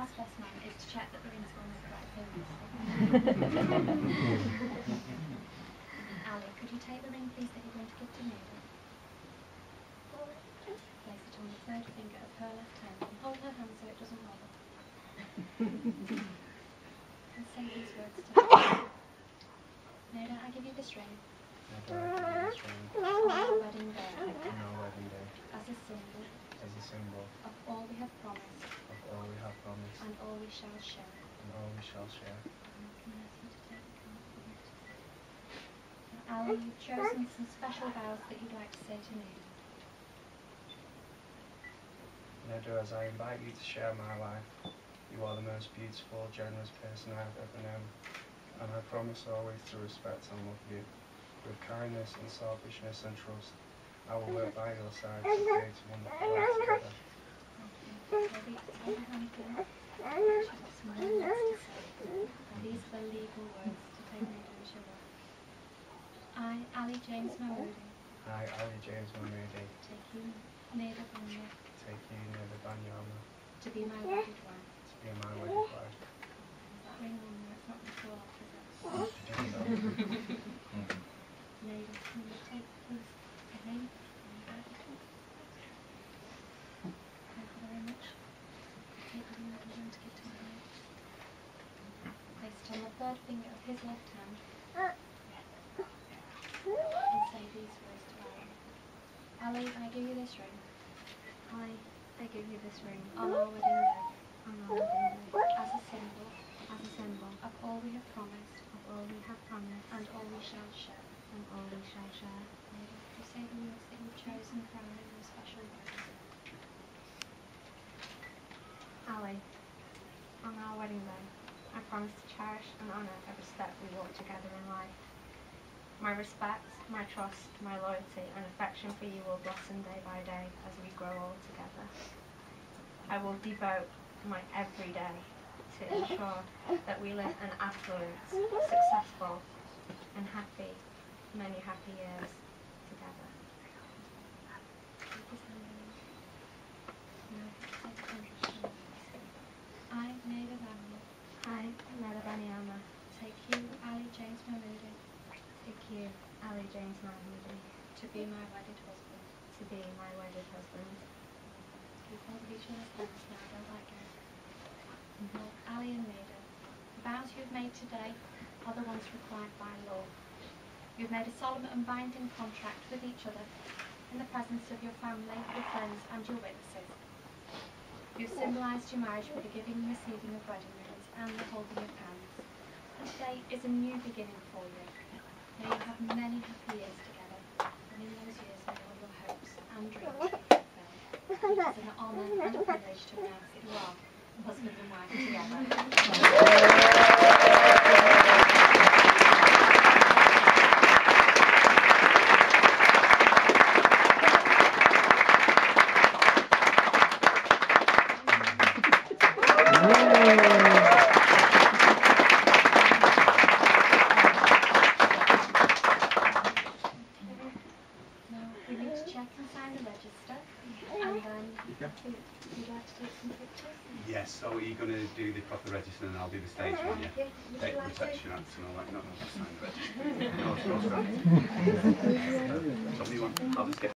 as best man is to check that the ring's going with the right fingers. Ali, could you take the ring, please, that you're going to give to Maida? Place it on the third finger of her left hand and hold her hand so it doesn't wobble. And say these words to her. Maida, I give you this ring. Maida, I give you this ring. On our wedding day. On our wedding day. As a symbol. As a symbol. Of all we have promised. Of all we have promised. And all we shall share. And all we shall share. Ali, you've chosen some special vows that you'd like to say to me. Maida, as I invite you to share my life, you are the most beautiful, generous person I have ever known, and I promise always to respect and love you. With kindness, unselfishness and trust, I will work by your side to create a wonderful life together. And these are the legal words to take Maida as your wife. I, Ali James Mahmoodi. I, Ali James Mahmoodi. Take you, Maida Banya. Take you, Maida Banyama. To be my wedded wife. To be my wedded wife. That ring on there, it's not going to fall off, is it? Maida, can you take, please, the ring? Thank you very much. Take the ring that I'm going to give to my wife. Place it on the third finger of his left hand. And say these words to Ali. Ali, I give you this ring. I give you this ring. On our wedding day. On our wedding day. As a symbol. As a symbol. Of all we have promised. Of all we have promised. And all we shall share. And all we shall share. Maida, could you say the words that you've chosen for our little special wedding? Ali, on our wedding day, I promise to cherish and honour every step we walk together in life. My respect, my trust, my loyalty and affection for you will blossom day by day as we grow old together. I will devote my every day to ensure that we live an affluent, successful and happy, many happy years together. I, Maida Banya. I, Maida Banyama. Take you, Ali James Mahmoodi. Take you, Ali James Mahmoodi. To be my wedded husband. To be my wedded husband. Keep hold of each other's hands now, don't let go. Ali and Maida, the vows you have made today are the ones required by law. You have made a solemn and binding contract with each other in the presence of your family, your friends and your witnesses. You have symbolised your marriage with the giving and receiving of wedding rings and the holding of hands. And today is a new beginning for you. May you have many happy years together, and in those years may all your hopes and dreams be fulfilled. It is an honour and a privilege to announce that you are husband and wife together. Yes, so are you going to do the proper register and I'll do the stage one, yeah? Take protection acts and all that, not sign the register. No, it's